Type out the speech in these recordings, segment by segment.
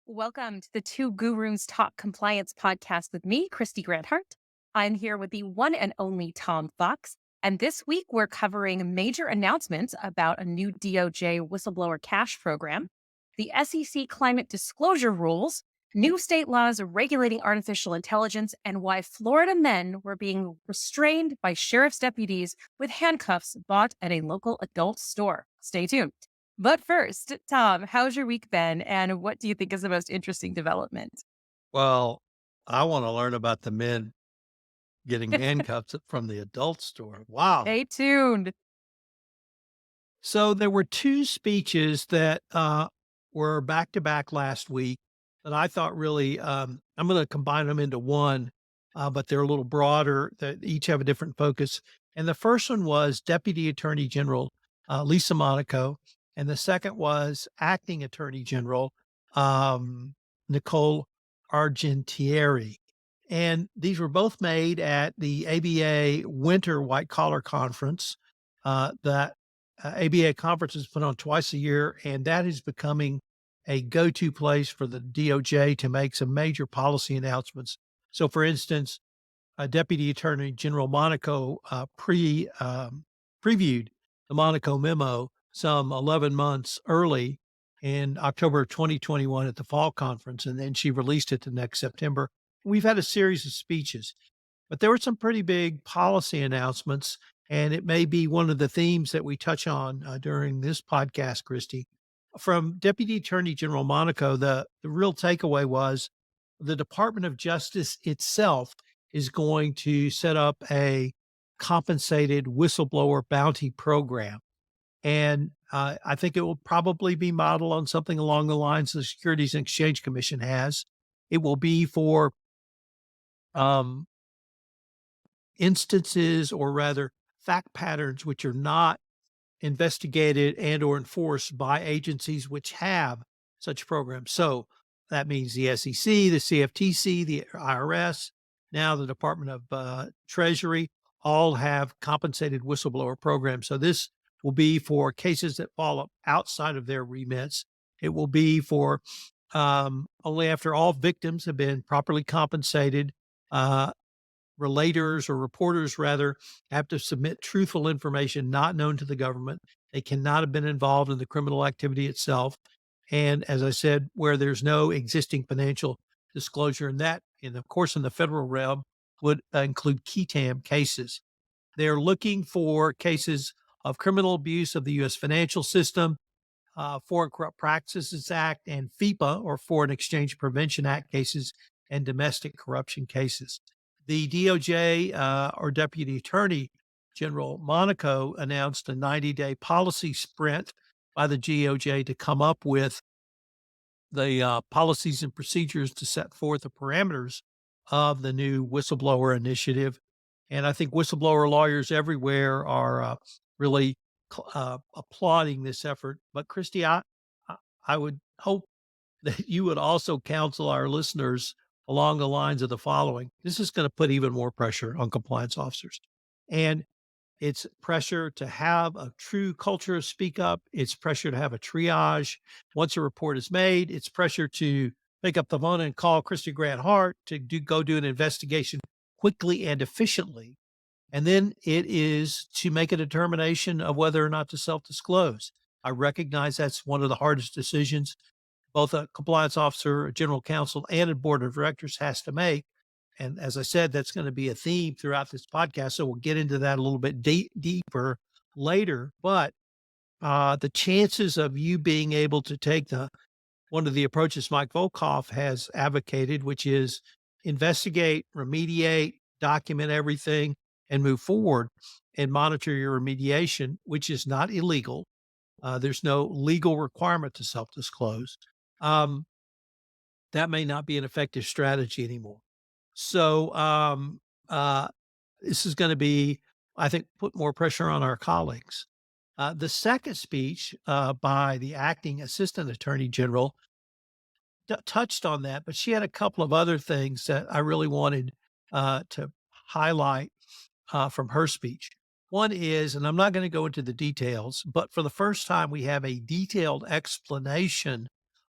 Welcome to the Two Gurus Talk Compliance podcast with me, Kristy Grant-Hart. I'm here with the one and only Tom Fox. And this week, we're covering major announcements about a new DOJ whistleblower cash program, the SEC climate disclosure rules, new state laws regulating artificial intelligence, and why Florida men were being restrained by sheriff's deputies with handcuffs bought at a local adult store. Stay tuned. But first, Tom, how's your week been? And what do you think is the most interesting development? Well, I wanna learn about the men getting handcuffs from the adult store. Wow. Stay tuned. So there were 2 speeches that, were back to back last week that I thought really, I'm gonna combine them into one, but they're a little broader, that each have a different focus. And the first one was Deputy Attorney General, Lisa Monaco, and the second was Acting Attorney General, Nicole Argentieri. And these were both made at the ABA Winter White Collar Conference, that ABA conference is put on twice a year, and that is becoming a go-to place for the DOJ to make some major policy announcements. So, for instance, Deputy Attorney General Monaco previewed the Monaco memo some 11 months early in October of 2021 at the fall conference, and then she released it the next September. We've had a series of speeches, but there were some pretty big policy announcements, and it may be one of the themes that we touch on during this podcast, Christy. From Deputy Attorney General Monaco, the real takeaway was the Department of Justice itself is going to set up a compensated whistleblower bounty program. And I think it will probably be modeled on something along the lines the Securities and Exchange Commission has. It will be for um, instances, or rather fact patterns, which are not investigated and or enforced by agencies which have such programs. So that means the SEC, the CFTC, the IRS, now the Department of Treasury, all have compensated whistleblower programs. So this will be for cases that fall up outside of their remits. It will be for only after all victims have been properly compensated. Uh, Relators, or reporters rather, have to submit truthful information not known to the government. They cannot have been involved in the criminal activity itself. And as I said, where there's no existing financial disclosure, and that, and of course, in the federal realm, would include KETAM cases. They're looking for cases of criminal abuse of the U.S. financial system, Foreign Corrupt Practices Act, and FIPA, or Foreign Exchange Prevention Act cases, and domestic corruption cases. The DOJ, or Deputy Attorney General Monaco, announced a 90-day policy sprint by the DOJ to come up with the policies and procedures to set forth the parameters of the new whistleblower initiative. And I think whistleblower lawyers everywhere are really applauding this effort. But Christy, I would hope that you would also counsel our listeners along the lines of the following. This is going to put even more pressure on compliance officers. And it's pressure to have a true culture of speak up. It's pressure to have a triage. Once a report is made, it's pressure to pick up the phone and call Kristy Grant-Hart to go do an investigation quickly and efficiently. And then it is to make a determination of whether or not to self-disclose. I recognize that's one of the hardest decisions both a compliance officer, a general counsel, and a board of directors has to make. And as I said, that's going to be a theme throughout this podcast. So we'll get into that a little bit deeper later. But the chances of you being able to take one of the approaches Mike Volkov has advocated, which is investigate, remediate, document everything, and move forward and monitor your remediation, which is not illegal. There's no legal requirement to self-disclose. Um, that may not be an effective strategy anymore. So this is going to be, I think, put more pressure on our colleagues. The second speech by the acting assistant attorney general touched on that, but she had a couple of other things that I really wanted to highlight from her speech. One is, and I'm not going to go into the details, but for the first time, we have a detailed explanation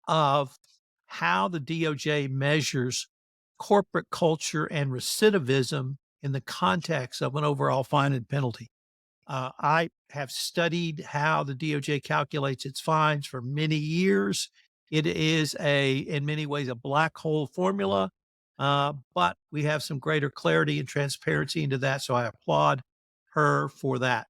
of how the DOJ measures corporate culture and recidivism in the context of an overall fine and penalty. I have studied how the DOJ calculates its fines for many years. It is in many ways, a black hole formula, but we have some greater clarity and transparency into that. So I applaud her for that.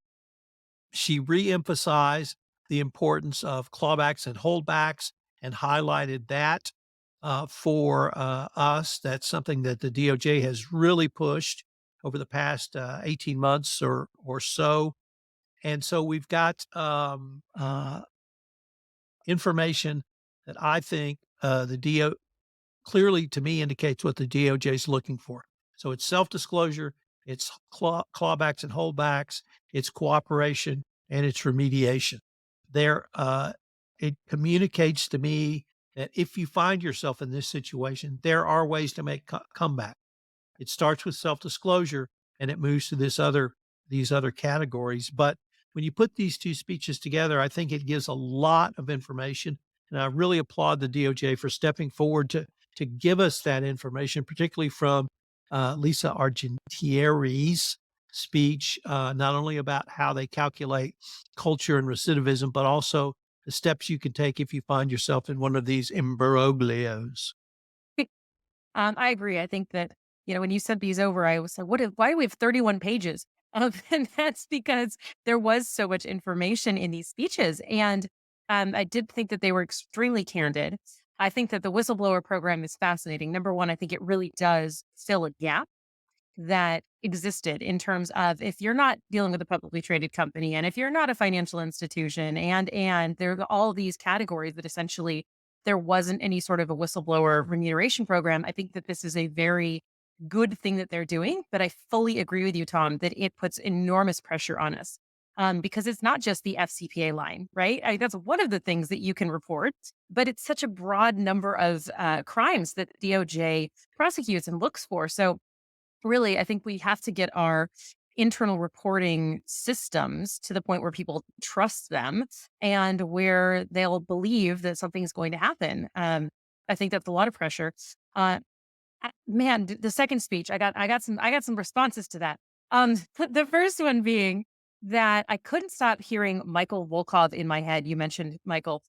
She reemphasized the importance of clawbacks and holdbacks and highlighted that for us. That's something that the DOJ has really pushed over the past 18 months or so. And so we've got information that I think the DO clearly to me indicates what the DOJ is looking for. So it's self-disclosure, it's clawbacks and holdbacks, it's cooperation, and it's remediation. There, it communicates to me that if you find yourself in this situation, there are ways to make comeback. It starts with self-disclosure and it moves to these other categories. But when you put these two speeches together, I think it gives a lot of information. And I really applaud the DOJ for stepping forward to give us that information, particularly from Lisa Argentieri's speech, not only about how they calculate culture and recidivism, but also the steps you can take if you find yourself in one of these imbroglios. I agree. I think that, when you sent these over, I was like, why do we have 31 pages? And that's because there was so much information in these speeches. And I did think that they were extremely candid. I think that the whistleblower program is fascinating. Number one, I think it really does fill a gap that existed in terms of if you're not dealing with a publicly traded company and if you're not a financial institution and there are all these categories that essentially there wasn't any sort of a whistleblower remuneration program. I think that this is a very good thing that they're doing, but I fully agree with you, Tom, that it puts enormous pressure on us. Because it's not just the FCPA line, right? That's one of the things that you can report, but it's such a broad number of crimes that DOJ prosecutes and looks for. So really, I think we have to get our internal reporting systems to the point where people trust them and where they'll believe that something is going to happen. I think that's a lot of pressure. Uh, Man, the second speech, I got some responses to that. The first one being that I couldn't stop hearing Michael Volkov in my head. You mentioned Michael.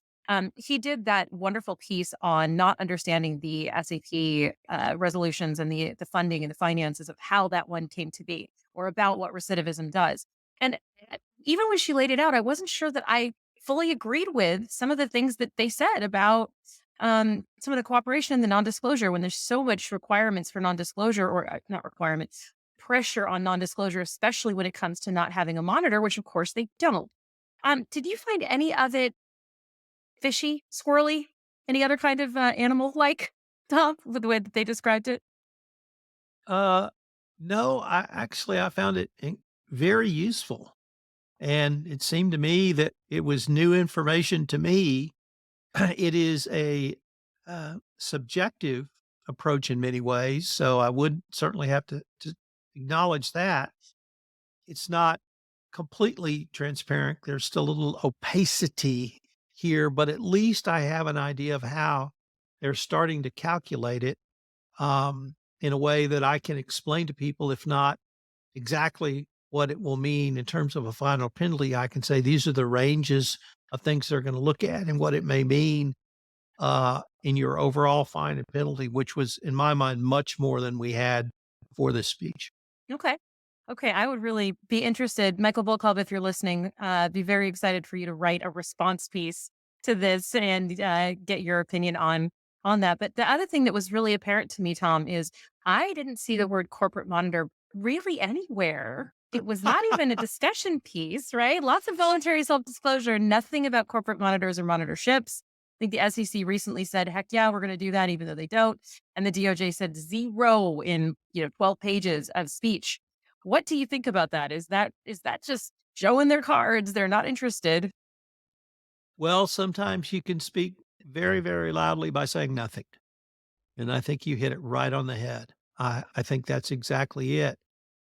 He did that wonderful piece on not understanding the SAP resolutions and the funding and the finances of how that one came to be, or about what recidivism does. And even when she laid it out, I wasn't sure that I fully agreed with some of the things that they said about some of the cooperation and the non-disclosure when there's so much requirements for non-disclosure or not requirements, pressure on non-disclosure, especially when it comes to not having a monitor, which of course they don't. Did you find any of it fishy, squirrely, any other kind of animal like, Tom, with the way that they described it? Uh, no, I found it very useful. And it seemed to me that it was new information to me. It is a subjective approach in many ways. So I would certainly have to acknowledge that. It's not completely transparent. There's still a little opacity here, but at least I have an idea of how they're starting to calculate it in a way that I can explain to people, if not exactly what it will mean in terms of a final penalty. I can say these are the ranges of things they're going to look at and what it may mean in your overall fine and penalty, which was, in my mind, much more than we had for this speech. Okay. Okay. I would really be interested. Michael Volkov, if you're listening, be very excited for you to write a response piece to this and get your opinion on that. But the other thing that was really apparent to me, Tom, is I didn't see the word corporate monitor really anywhere. It was not even a discussion piece, right? Lots of voluntary self-disclosure, nothing about corporate monitors or monitorships. I think the SEC recently said, heck yeah, we're going to do that, even though they don't. And the DOJ said zero in 12 pages of speech. What do you think about that? Is that just showing their cards? They're not interested. Well, sometimes you can speak very, very loudly by saying nothing. And I think you hit it right on the head. I think that's exactly it.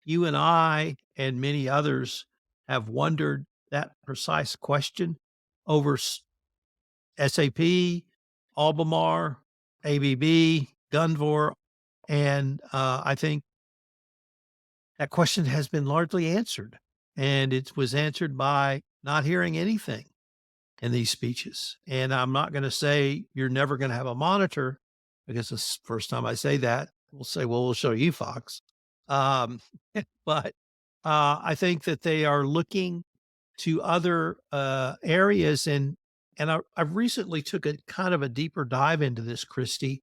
You and I and many others have wondered that precise question over SAP, Albemarle, ABB, Gunvor, and I think that question has been largely answered, and it was answered by not hearing anything in these speeches. And I'm not going to say you're never going to have a monitor because the first time I say that, we'll say, well, we'll show you, Fox. Um, but I think that they are looking to other areas. And I've recently took a kind of a deeper dive into this, Christy,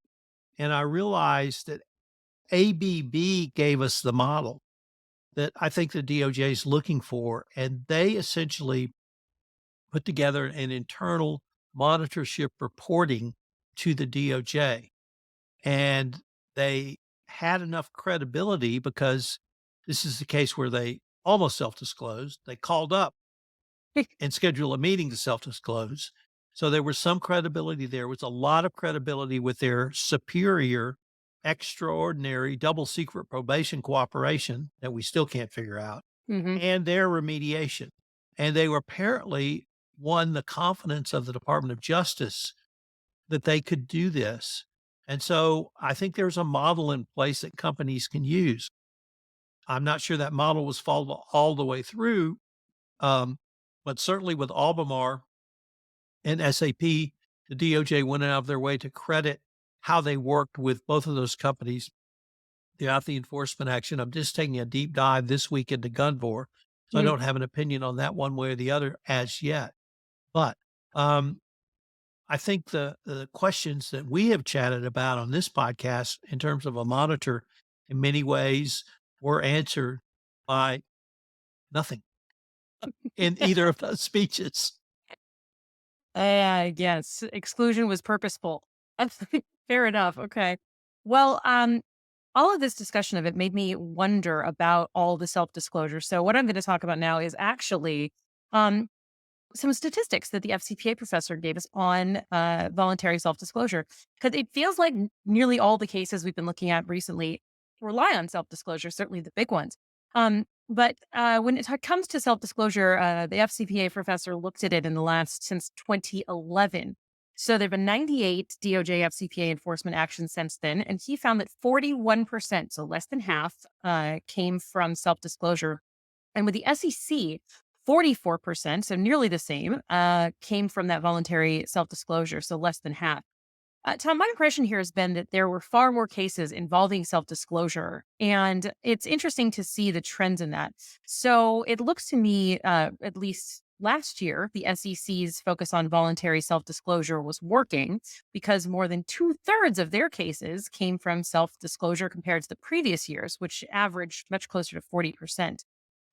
and I realized that ABB gave us the model that I think the DOJ is looking for, and they essentially put together an internal monitorship reporting to the DOJ. And they had enough credibility because this is the case where they almost self-disclosed. They called up and scheduled a meeting to self-disclose. So there was some credibility there. Was a lot of credibility with their superior, extraordinary, double secret probation cooperation that we still can't figure out, Hmm. and their remediation. And they were apparently won the confidence of the Department of Justice that they could do this. And so I think there's a model in place that companies can use. I'm not sure that model was followed all the way through, um, but certainly with Albemarle and SAP, the DOJ went out of their way to credit how they worked with both of those companies throughout the enforcement action. I'm just taking a deep dive this week into Gunvor, so I Mm. don't have an opinion on that one way or the other as yet. But um, I think the questions that we have chatted about on this podcast in terms of a monitor in many ways were answered by nothing in either of those speeches. Yes, exclusion was purposeful. Fair enough. Okay. Well, all of this discussion of it made me wonder about all the self disclosure. So, what I'm going to talk about now is actually um, some statistics that the FCPA professor gave us on voluntary self disclosure, because it feels like nearly all the cases we've been looking at recently rely on self disclosure, certainly the big ones. But when it comes to self disclosure, the FCPA professor looked at it in the last since 2011. So there have been 98 DOJ FCPA enforcement actions since then, and he found that 41%, so less than half, came from self disclosure. And with the SEC, 44%, so nearly the same, came from that voluntary self disclosure, so less than half. Tom, my impression here has been that there were far more cases involving self disclosure. And it's interesting to see the trends in that. So it looks to me, at least last year, the SEC's focus on voluntary self disclosure was working because more than two-thirds of their cases came from self disclosure compared to the previous years, which averaged much closer to 40%.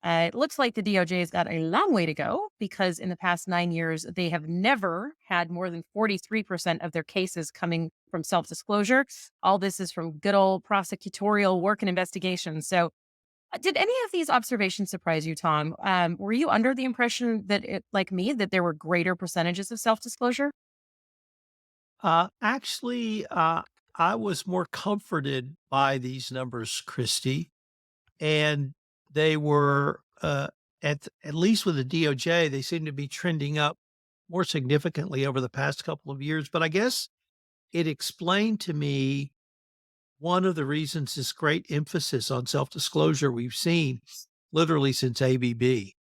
It looks like the DOJ has got a long way to go because in the past 9 years, they have never had more than 43% of their cases coming from self disclosure. All this is from good old prosecutorial work and investigation. So, did any of these observations surprise you, Tom? Were you under the impression that, like me, that there were greater percentages of self disclosure? Actually, I was more comforted by these numbers, Christy, and they were at least with the DOJ, they seem to be trending up more significantly over the past couple of years. But I guess it explained to me one of the reasons this great emphasis on self-disclosure we've seen literally since ABB.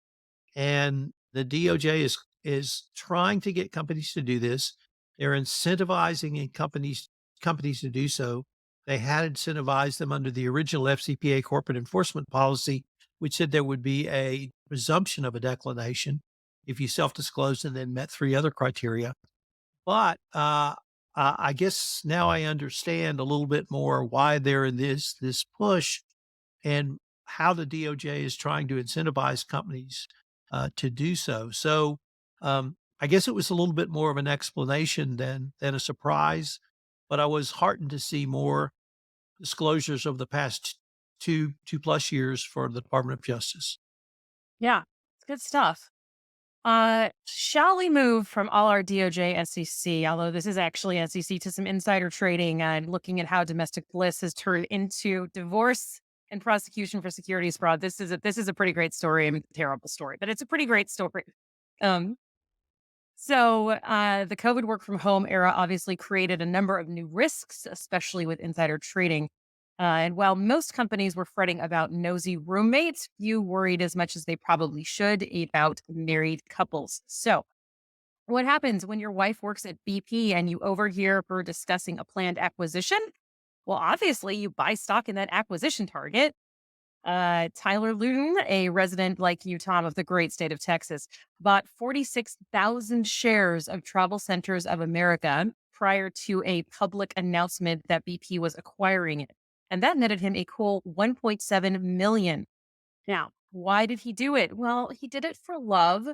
And the DOJ is trying to get companies to do this. They're incentivizing companies to do so. They had incentivized them under the original FCPA corporate enforcement policy, which said there would be a presumption of a declination if you self-disclosed and then met three other criteria. But I guess now I understand a little bit more why they're in this push and how the DOJ is trying to incentivize companies to do so. So I guess it was a little bit more of an explanation than a surprise, but I was heartened to see more disclosures of the past two plus years for the Department of Justice. Yeah, it's good stuff. Shall we move from all our DOJ SEC, although this is actually SEC, to some insider trading and looking at how domestic bliss has turned into divorce and prosecution for securities fraud. This is a pretty great story. I mean, terrible story, but it's a pretty great story. Um, So the COVID work from home era obviously created a number of new risks, especially with insider trading. And while most companies were fretting about nosy roommates, few worried as much as they probably should about married couples. So, what happens when your wife works at BP and you overhear her discussing a planned acquisition? Well, obviously, you buy stock in that acquisition target. Tyler Luton, a resident like you, Tom, of the great state of Texas, bought 46,000 shares of Travel Centers of America prior to a public announcement that BP was acquiring it. And that netted him a cool 1.7 million. Now, why did he do it? Well, he did it for love.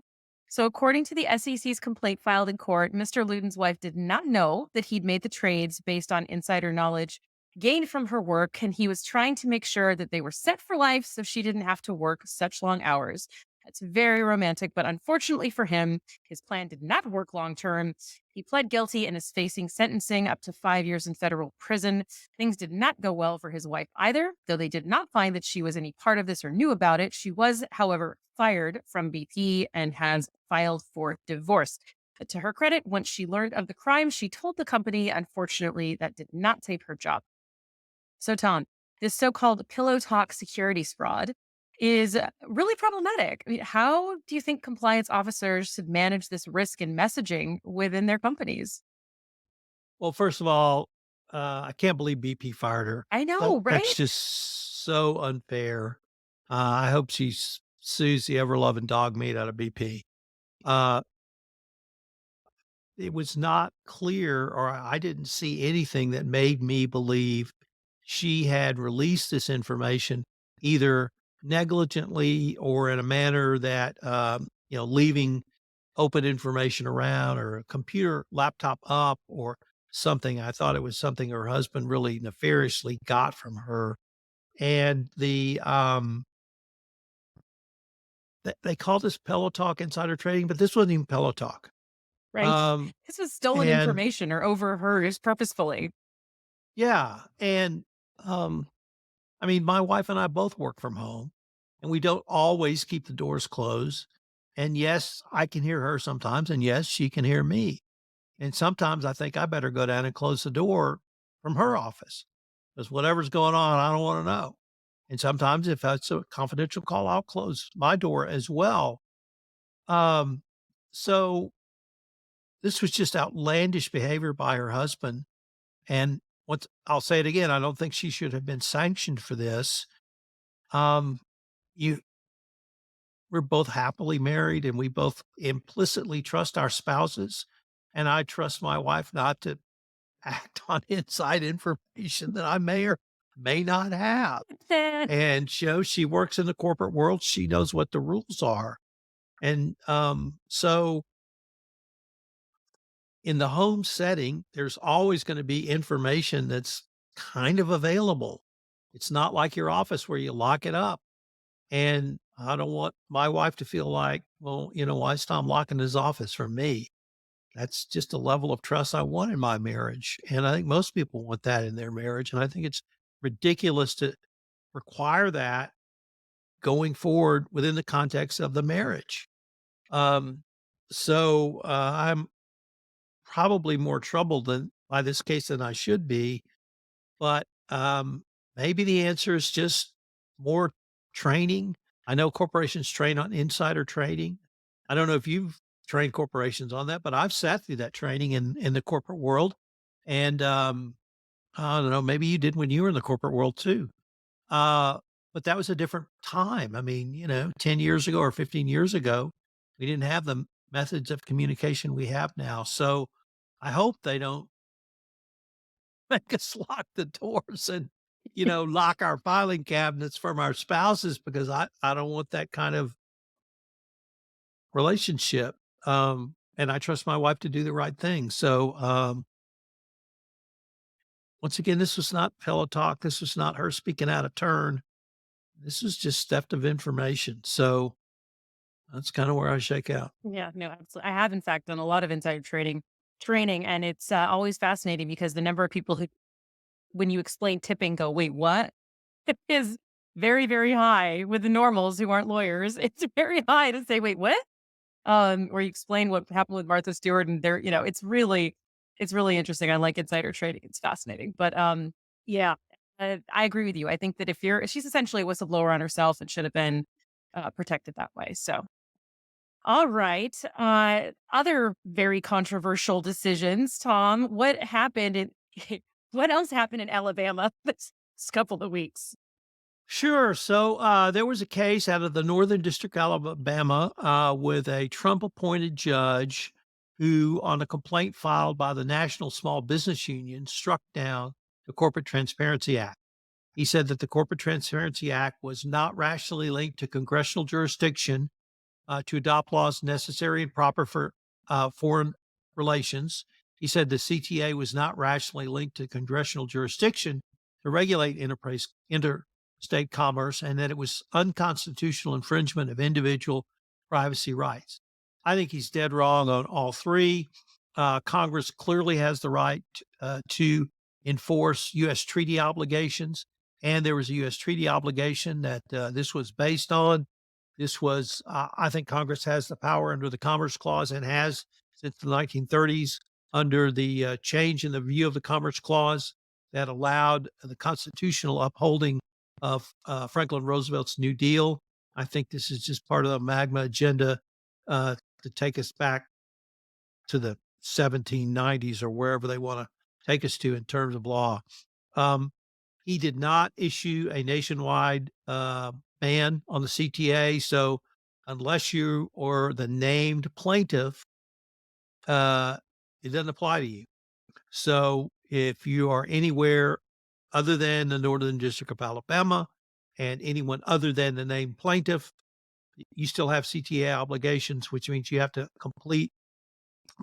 So, according to the SEC's complaint filed in court, Mr. Luton's wife did not know that he'd made the trades based on insider knowledge gained from her work, and he was trying to make sure that they were set for life so she didn't have to work such long hours. That's very romantic, but unfortunately for him, his plan did not work long term. He pled guilty and is facing sentencing up to 5 years in federal prison. Things did not go well for his wife either, though they did not find that she was any part of this or knew about it. She was, however, fired from BP and has filed for divorce. But to her credit, once she learned of the crime, she told the company. Unfortunately, that did not save her job. So, Tom, this so called pillow talk securities fraud is really problematic. I mean, how do you think compliance officers should manage this risk in messaging within their companies? Well, first of all, I can't believe BP fired her. I know, That's right? just so unfair. I hope she sues the ever loving dog meat out of BP. Uh, it was not clear, or I didn't see anything that made me believe she had released this information either negligently or in a manner that, leaving open information around or a computer laptop up or something. I thought it was something her husband really nefariously got from her. And they called this Pillow Talk insider trading, but this wasn't even Pillow Talk. Right. Um, This was stolen and information or overheard purposefully. yeah, and um, I mean, my wife and I both work from home, and we don't always keep the doors closed. And yes, I can hear her sometimes, and yes, she can hear me. And sometimes I think I better go down and close the door from her office because whatever's going on, I don't want to know. And sometimes if it's a confidential call, I'll close my door as well. Um, so this was just outlandish behavior by her husband. And once I'll say it again, I don't think she should have been sanctioned for this. Um, you we're both happily married and we both implicitly trust our spouses. And I trust my wife not to act on inside information that I may or may not have. And she works in the corporate world. She knows what the rules are. And so in the home setting, there's always going to be information that's kind of available. It's not like your office where you lock it up. And I don't want my wife to feel like, well, why is Tom locking his office from me? That's just a level of trust I want in my marriage. And I think most people want that in their marriage. And I think it's ridiculous to require that going forward within the context of the marriage. Um, I'm probably more troubled by this case than I should be. But maybe the answer is just more training. I know corporations train on insider trading. I don't know if you've trained corporations on that, but I've sat through that training in the corporate world. And I don't know, maybe you did when you were in the corporate world too. But that was a different time. I mean, 10 years ago or 15 years ago, we didn't have the methods of communication we have now. So I hope they don't make us lock the doors and, lock our filing cabinets from our spouses because I don't want that kind of relationship. And I trust my wife to do the right thing. So, once again, this was not pillow talk. This was not her speaking out of turn. This is just theft of information. So that's kind of where I shake out. Yeah, no, absolutely. I have, in fact, done a lot of insider trading training, and it's always fascinating because the number of people who, when you explain tipping, go, wait, what? It is very, very high with the normals who aren't lawyers. It's very high to say, wait, what? where you explain what happened with Martha Stewart, and there, it's really interesting. I like insider trading; it's fascinating. But yeah, I agree with you. I think that she's essentially a whistleblower on herself and should have been protected that way. So, all right, other very controversial decisions. Tom, what happened in what else happened in Alabama this couple of weeks? Sure. So there was a case out of the Northern District, Alabama, with a Trump appointed judge who, on a complaint filed by the National Small Business Union, struck down the Corporate Transparency Act. He said that the Corporate Transparency Act was not rationally linked to congressional jurisdiction to adopt laws necessary and proper for foreign relations. He said the CTA was not rationally linked to congressional jurisdiction to regulate interstate commerce, and that it was unconstitutional infringement of individual privacy rights. I think he's dead wrong on all three. Congress clearly has the right to enforce U.S. treaty obligations, and there was a U.S. treaty obligation that this was based on. I think Congress has the power under the Commerce Clause and has since the 1930s under the change in the view of the Commerce Clause that allowed the constitutional upholding of Franklin Roosevelt's New Deal. I think this is just part of the MAGMA agenda to take us back to the 1790s or wherever they want to take us to in terms of law. Um, he did not issue a nationwide ban on the CTA. So unless you are the named plaintiff, it doesn't apply to you. So if you are anywhere other than the Northern District of Alabama and anyone other than the named plaintiff, you still have CTA obligations, which means you have to complete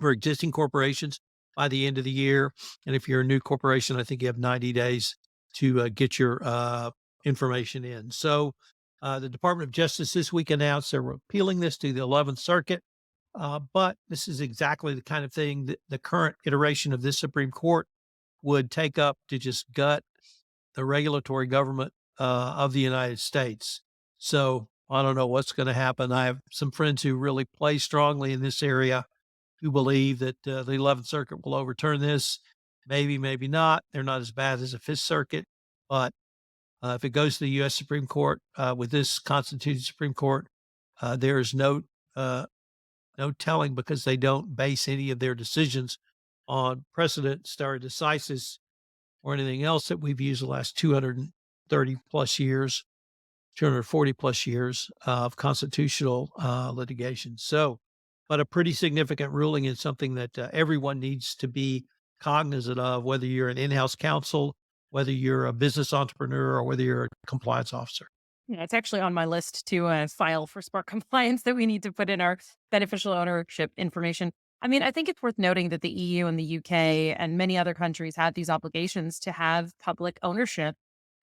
for existing corporations by the end of the year. And if you're a new corporation, I think you have 90 days to get your information in. So the Department of Justice this week announced they're appealing this to the 11th Circuit. But this is exactly the kind of thing that the current iteration of this Supreme Court would take up to just gut the regulatory government of the United States. So I don't know what's going to happen. I have some friends who really play strongly in this area who believe that the 11th Circuit will overturn this. Maybe, maybe not. They're not as bad as the Fifth Circuit. But if it goes to the U.S. Supreme Court with this constituted Supreme Court, there is no telling because they don't base any of their decisions on precedent, stare decisis, or anything else that we've used the last 230 plus years, 240 plus years of constitutional litigation. So, but a pretty significant ruling is something that everyone needs to be cognizant of, whether you're an in-house counsel, whether you're a business entrepreneur, or whether you're a compliance officer. Yeah, it's actually on my list to file for Spark compliance that we need to put in our beneficial ownership information. I mean, I think it's worth noting that the EU and the UK and many other countries have these obligations to have public ownership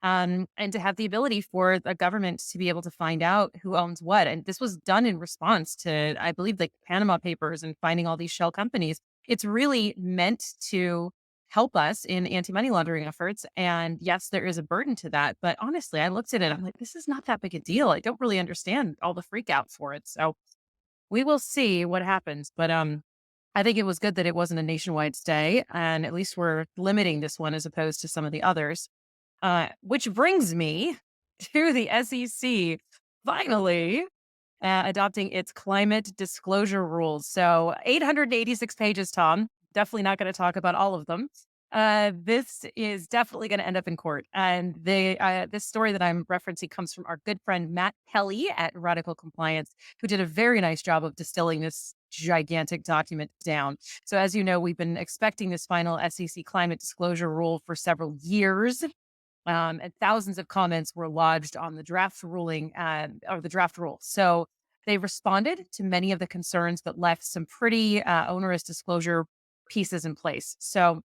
and to have the ability for the government to be able to find out who owns what. And this was done in response to, I believe, like Panama Papers and finding all these shell companies. It's really meant to help us in anti-money laundering efforts. And yes, there is a burden to that. But honestly, I looked at it, I'm like, this is not that big a deal. I don't really understand all the freak out for it. So we will see what happens. But I think it was good that it wasn't a nationwide stay. And at least we're limiting this one as opposed to some of the others. Which brings me to the SEC finally adopting its climate disclosure rules. So 886 pages, Tom. Definitely not going to talk about all of them. This is definitely going to end up in court. And this story that I'm referencing comes from our good friend Matt Kelly at Radical Compliance, who did a very nice job of distilling this gigantic document down. So as you know, we've been expecting this final SEC climate disclosure rule for several years. And thousands of comments were lodged on the draft ruling or the draft rule. So they responded to many of the concerns, but left some pretty onerous disclosure pieces in place. So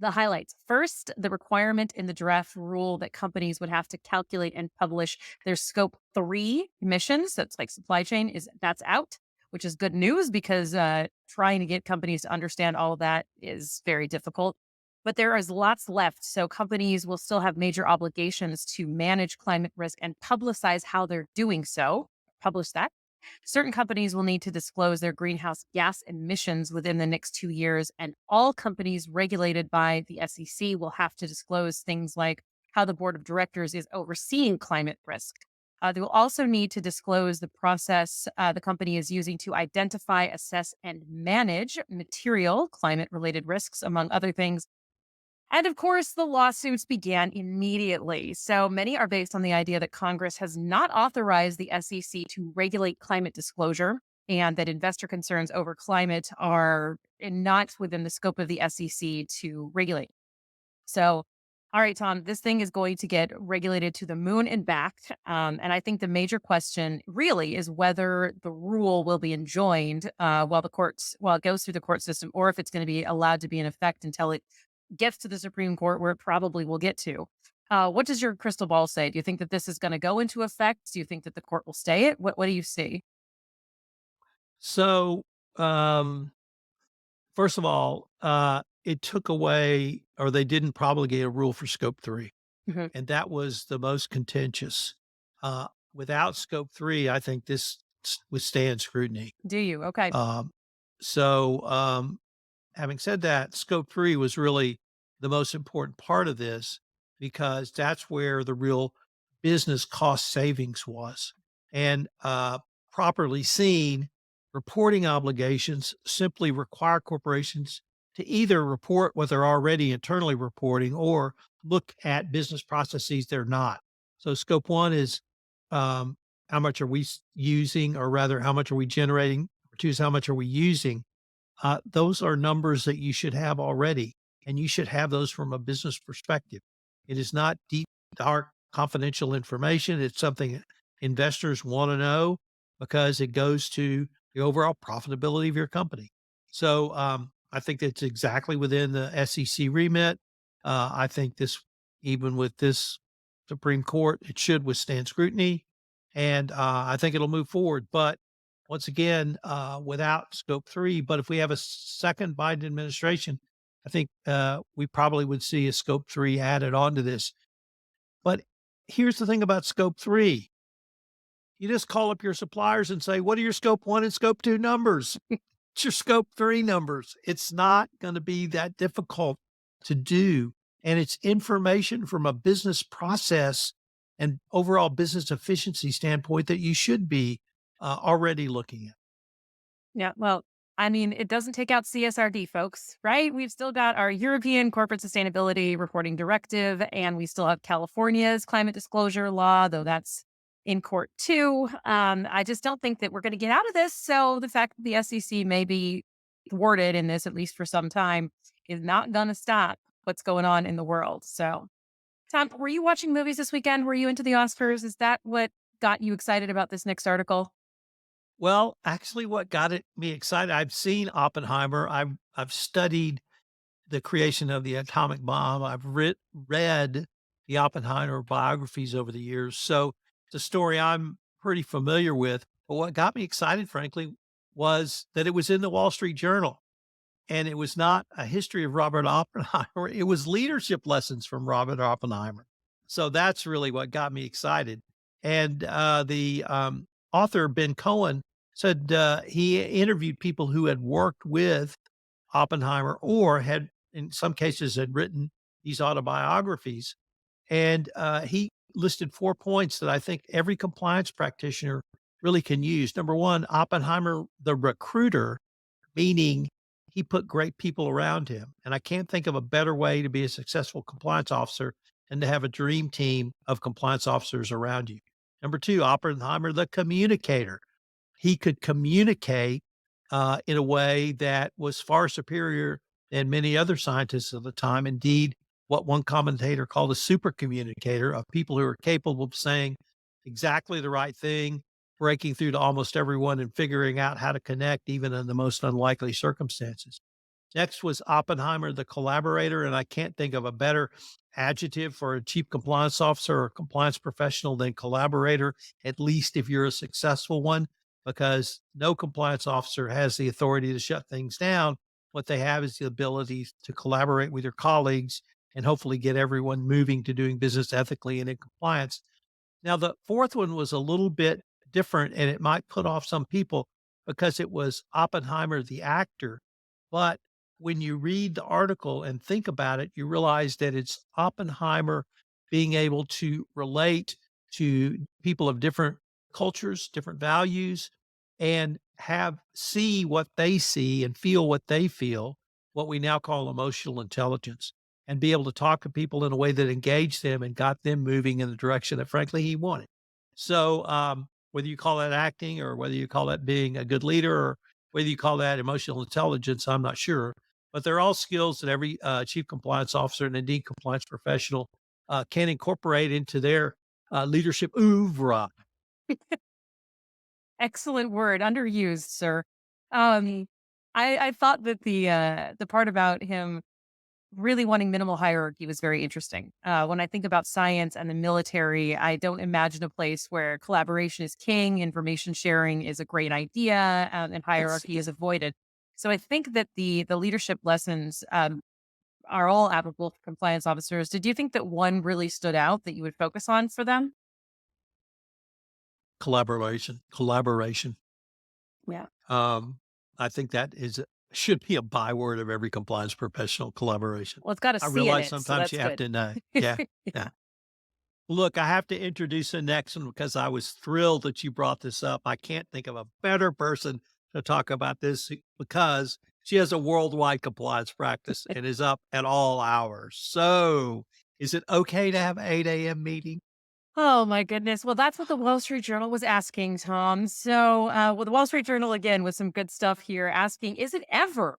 the highlights. First, the requirement in the draft rule that companies would have to calculate and publish their scope 3 emissions. That's like supply chain that's out, which is good news because trying to get companies to understand all of that is very difficult. But there is lots left. So companies will still have major obligations to manage climate risk and publicize how they're doing so. Publish that. Certain companies will need to disclose their greenhouse gas emissions within the next 2 years, and all companies regulated by the SEC will have to disclose things like how the board of directors is overseeing climate risk. They will also need to disclose the process the company is using to identify, assess, and manage material climate related risks, among other things. And of course, the lawsuits began immediately. So many are based on the idea that Congress has not authorized the SEC to regulate climate disclosure and that investor concerns over climate are not within the scope of the SEC to regulate. So, all right, Tom, this thing is going to get regulated to the moon and back. And I think the major question really is whether the rule will be enjoined while it goes through the court system, or if it's going to be allowed to be in effect until it gets to the Supreme Court, where it probably will get to. What does your crystal ball say? Do you think that this is going to go into effect? Do you think that the court will stay it? What do you see? So, um, first of all, it took away, or they didn't promulgate a rule for scope three, Mhm. and that was the most contentious. Without scope three, I think this withstands scrutiny. Do you? Okay. Um, so, having said that, scope three was really the most important part of this because that's where the real business cost savings was. And properly seen, reporting obligations simply require corporations to either report what they're already internally reporting or look at business processes they're not. So, scope one is how much are we using, or rather, how much are we generating? Or two is how much are we using? Those are numbers that you should have already, and you should have those from a business perspective. It is not deep, dark, confidential information. It's something investors want to know because it goes to the overall profitability of your company. So I think that's exactly within the SEC remit. I think this, even with this Supreme Court, it should withstand scrutiny, and I think it'll move forward. But once again, without scope three. But if we have a second Biden administration, I think we probably would see a scope three added onto this. But here's the thing about scope three: you just call up your suppliers and say, "What are your scope one and scope two numbers?" It's your scope three numbers. It's not going to be that difficult to do. And it's information from a business process and overall business efficiency standpoint that you should be already looking at. Yeah. Well, I mean, it doesn't take out CSRD, folks, right? We've still got our European Corporate Sustainability Reporting Directive, and we still have California's climate disclosure law, though that's in court too. I just don't think that we're going to get out of this. So the fact that the SEC may be thwarted in this, at least for some time, is not going to stop what's going on in the world. So, Tom, were you watching movies this weekend? Were you into the Oscars? Is that what got you excited about this next article? Well, actually, what got me excited, I've seen Oppenheimer. I've studied the creation of the atomic bomb. I've read the Oppenheimer biographies over the years, so it's a story I'm pretty familiar with. But what got me excited, frankly, was that it was in the Wall Street Journal. And it was not a history of Robert Oppenheimer. It was leadership lessons from Robert Oppenheimer. So that's really what got me excited. And the author, Ben Cohen, said he interviewed people who had worked with Oppenheimer or had, in some cases, had written these autobiographies. And he listed 4 points that I think every compliance practitioner really can use. Number one, Oppenheimer, the recruiter, meaning he put great people around him. And I can't think of a better way to be a successful compliance officer than to have a dream team of compliance officers around you. Number two, Oppenheimer, the communicator. He could communicate in a way that was far superior than many other scientists of the time. Indeed, what one commentator called a super communicator, of people who are capable of saying exactly the right thing, breaking through to almost everyone and figuring out how to connect even in the most unlikely circumstances. Next was Oppenheimer, the collaborator, and I can't think of a better adjective for a chief compliance officer or compliance professional than collaborator, at least if you're a successful one, because no compliance officer has the authority to shut things down. What they have is the ability to collaborate with your colleagues and hopefully get everyone moving to doing business ethically and in compliance. Now, the fourth one was a little bit different and it might put off some people because it was Oppenheimer, the actor. But when you read the article and think about it, you realize that it's Oppenheimer being able to relate to people of different cultures, different values, and have see what they see and feel what they feel, what we now call emotional intelligence, and be able to talk to people in a way that engaged them and got them moving in the direction that frankly he wanted. So whether you call that acting or whether you call that being a good leader or whether you call that emotional intelligence, I'm not sure. But they're all skills that every chief compliance officer and indeed compliance professional can incorporate into their leadership oeuvre. Excellent word, underused, sir. Um, I thought that the part about him really wanting minimal hierarchy was very interesting. When I think about science and the military, I don't imagine a place where collaboration is king, information sharing is a great idea, and It's hierarchy is avoided. So I think that the leadership lessons are all applicable for compliance officers. Did you think that one really stood out that you would focus on for them? collaboration. Yeah. Um, I think that is should be a byword of every compliance professional, collaboration. Well, it's got a I C in realize it, so sometimes that's you have good. to know. Yeah, yeah. Look, I have to introduce the next one because I was thrilled that you brought this up. I can't think of a better person to talk about this because she has a worldwide compliance practice and is up at all hours. So, is it okay to have 8 a.m. meeting? Oh my goodness. Well, that's what the Wall Street Journal was asking, Tom. So, well, the Wall Street Journal again with some good stuff here, asking, is it ever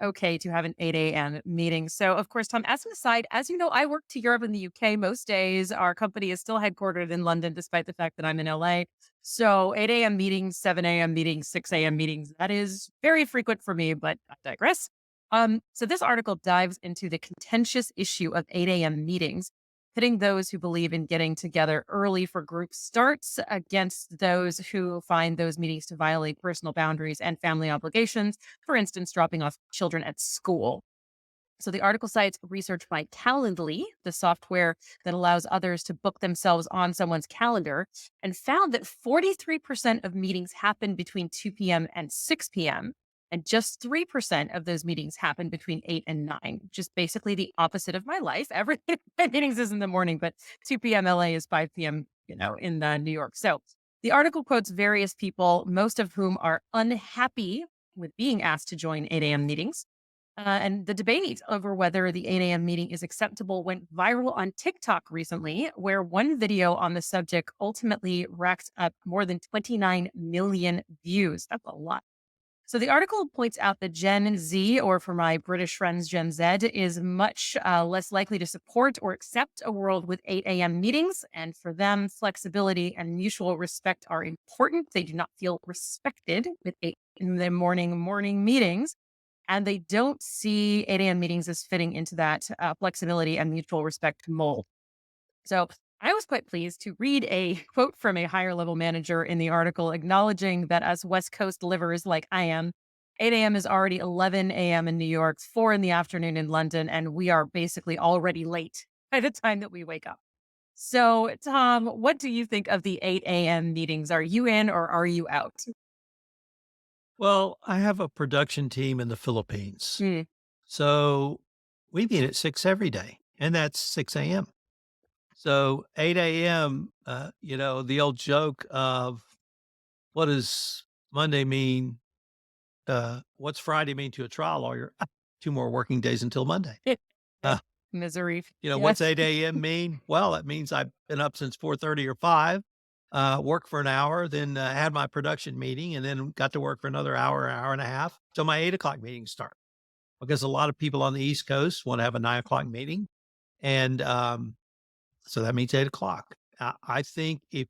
okay to have an 8 a.m. meeting? So, of course, Tom, as an aside, as you know, I work to Europe and the UK most days. Our company is still headquartered in London, despite the fact that I'm in LA. So, 8 a.m. meetings, 7 a.m. meetings, 6 a.m. meetings, that is very frequent for me, but I digress. So this article dives into the contentious issue of 8 a.m. meetings, pitting those who believe in getting together early for group starts against those who find those meetings to violate personal boundaries and family obligations, for instance, dropping off children at school. So the article cites research by Calendly, the software that allows others to book themselves on someone's calendar, and found that 43% of meetings happen between 2 p.m. and 6 p.m. And just 3% of those meetings happen between 8 and 9, just basically the opposite of my life. Everything meetings is in the morning, but 2 p.m. LA is 5 p.m., in New York. So the article quotes various people, most of whom are unhappy with being asked to join 8 a.m. meetings. And the debate over whether the 8 a.m. meeting is acceptable went viral on TikTok recently, where one video on the subject ultimately racked up more than 29 million views. That's a lot. So the article points out that Gen Z, or for my British friends, Gen Z, is much less likely to support or accept a world with 8 a.m. meetings. And for them, flexibility and mutual respect are important. They do not feel respected with 8 in the morning meetings. And they don't see 8 a.m. meetings as fitting into that flexibility and mutual respect mold. So I was quite pleased to read a quote from a higher level manager in the article acknowledging that as West Coast livers like I am, 8 a.m. is already 11 a.m. in New York, 4 in the afternoon in London, and we are basically already late by the time that we wake up. So, Tom, what do you think of the 8 a.m. meetings? Are you in or are you out? Well, I have a production team in the Philippines. Hmm. So we meet at 6 every day, and that's 6 a.m. So 8 a.m., the old joke of what does Monday mean? What's Friday mean to a trial lawyer? 2 more working days until Monday. Uh, Misery. what's Yes. 8 a.m. mean? Well, it means I've been up since 4:30 or 5, worked for an hour, then had my production meeting, and then got to work for another hour, hour and a half till my 8 o'clock meetings start. Because a lot of people on the East Coast want to have a 9 o'clock meeting. And so that means 8 o'clock. I think if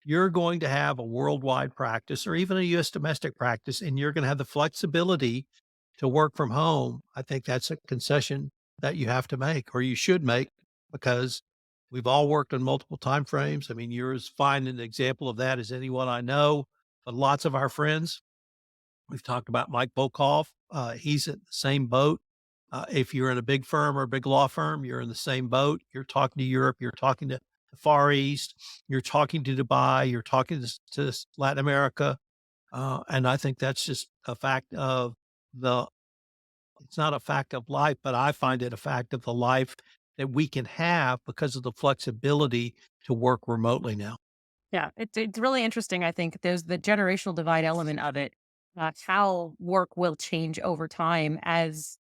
you're going to have a worldwide practice or even a US domestic practice and you're going to have the flexibility to work from home, I think that's a concession that you have to make or you should make because we've all worked on multiple time frames. I mean, you're as fine an example of that as anyone I know, but lots of our friends, we've talked about Mike Bokoff. He's in the same boat. If you're in a big firm or a big law firm, you're in the same boat. You're talking to Europe, you're talking to the Far East, you're talking to Dubai, you're talking to Latin America. And I think that's just a fact of the, it's not a fact of life, but I find it a fact of the life that we can have because of the flexibility to work remotely now. Yeah, it's really interesting. I think there's the generational divide element of it. How work will change over time as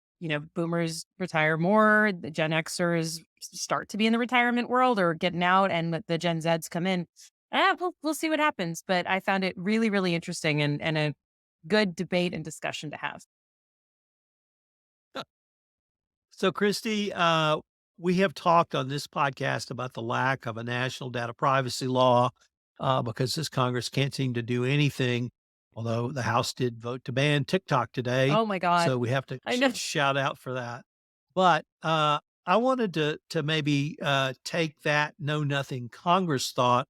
boomers retire more, the Gen Xers start to be in the retirement world or getting out, and the Gen Zs come in. We'll see what happens. But I found it really really interesting and a good debate and discussion to have. So, Christy, we have talked on this podcast about the lack of a national data privacy law because this Congress can't seem to do anything. Although the House did vote to ban TikTok today, Oh my God, so we have to I know. shout out for that. But I wanted to maybe take that know nothing Congress thought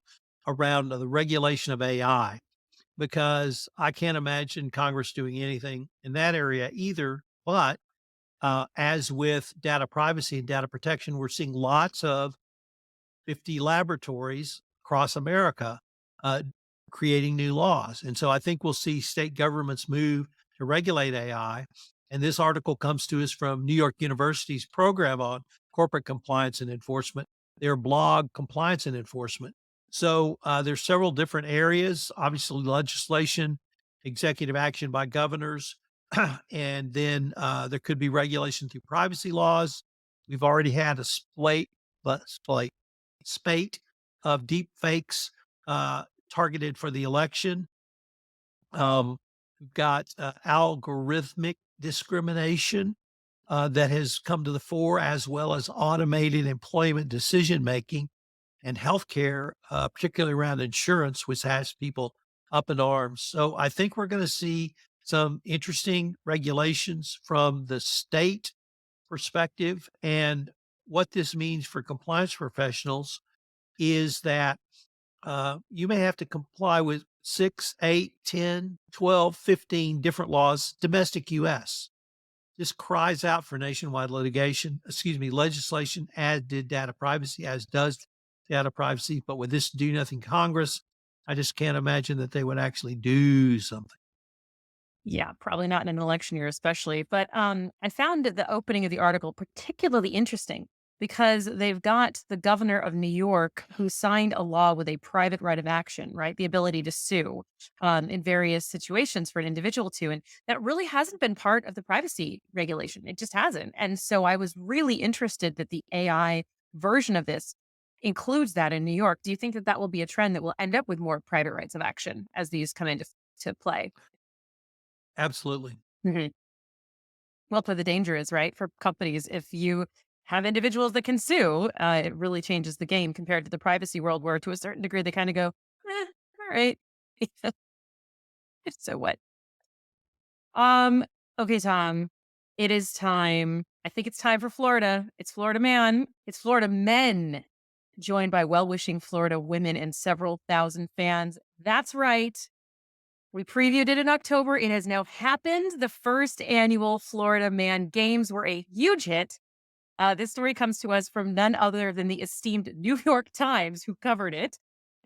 around the regulation of AI because I can't imagine Congress doing anything in that area either. But as with data privacy and data protection, we're seeing lots of 50 laboratories across America uh, creating new laws. And so I think we'll see state governments move to regulate AI. And this article comes to us from New York University's program on corporate compliance and enforcement, their blog, Compliance and Enforcement. So there's several different areas, obviously legislation, executive action by governors, and then there could be regulation through privacy laws. We've already had a spate of deep fakes targeted for the election. We've got algorithmic discrimination that has come to the fore, as well as automated employment decision making and healthcare, particularly around insurance, which has people up in arms. So I think we're going to see some interesting regulations from the state perspective. And what this means for compliance professionals is that you may have to comply with 6, 8, 10, 12, 15 different laws, domestic US. This cries out for nationwide legislation, as did data privacy, as does data privacy. But with this do nothing Congress, I just can't imagine that they would actually do something. Yeah, probably not in an election year, especially. But I found the opening of the article particularly interesting because they've got the governor of New York who signed a law with a private right of action, right? The ability to sue in various situations for an individual to. And that really hasn't been part of the privacy regulation. It just hasn't. And so I was really interested that the AI version of this includes that in New York. Do you think that that will be a trend that will end up with more private rights of action as these come into to play? Absolutely. Mhm. Well, that's where the danger is, right? For companies, if you have individuals that can sue, it really changes the game compared to the privacy world, where to a certain degree they kind of go, all right. So what? Um, okay, Tom, it is time. I think it's time for Florida. It's Florida man. It's Florida men, joined by well wishing Florida women and several thousand fans. That's right. We previewed it in October. It has now happened. The first annual Florida Man Games were a huge hit. This story comes to us from none other than the esteemed New York Times, who covered it.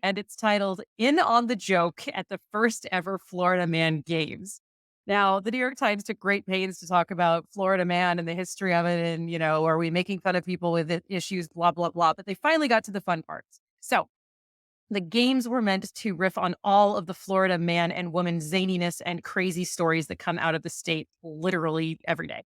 And it's titled In on the Joke at the First Ever Florida Man Games. Now, the New York Times took great pains to talk about Florida Man and the history of it. And, are we making fun of people with issues, blah, blah, blah. But they finally got to the fun parts. So, the games were meant to riff on all of the Florida man and woman zaniness and crazy stories that come out of the state literally every day.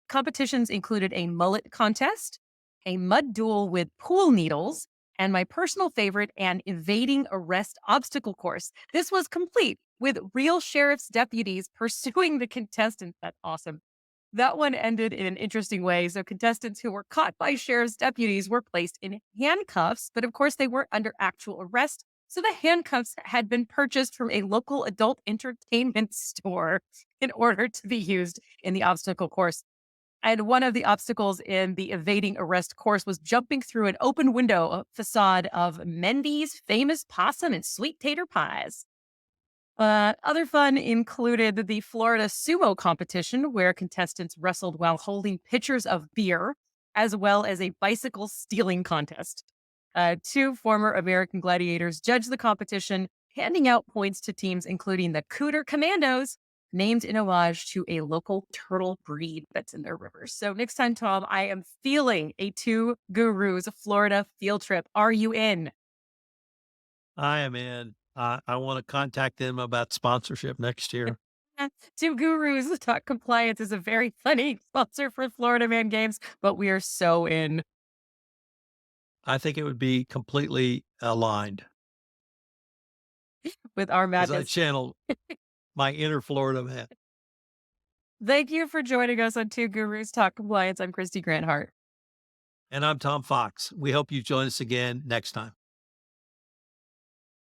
Competitions included a mullet contest, a mud duel with pool needles, and my personal favorite, an evading arrest obstacle course. This was complete with real sheriff's deputies pursuing the contestants. That's awesome. That one ended in an interesting way. So, contestants who were caught by sheriff's deputies were placed in handcuffs, but of course, they weren't under actual arrest. So, the handcuffs had been purchased from a local adult entertainment store in order to be used in the obstacle course. And one of the obstacles in the evading arrest course was jumping through an open window facade of Mendy's famous possum and sweet tater pies. Other fun included the Florida sumo competition, where contestants wrestled while holding pitchers of beer, as well as a bicycle stealing contest. Two former American gladiators judged the competition, handing out points to teams including the Cooter Commandos, named in homage to a local turtle breed that's in their rivers. So next time, Tom, I am feeling a two gurus Florida field trip. Are you in? I am in. I want to contact them about sponsorship next year. Two gurus talk compliance is a very funny sponsor for Florida Man Games, but we are so in I think it would be completely aligned with our as I madness. channel my inner Florida man. Thank you for joining us on Two Gurus Talk Compliance. I'm Kristy Grant-Hart. And I'm Tom Fox. We hope you join us again next time.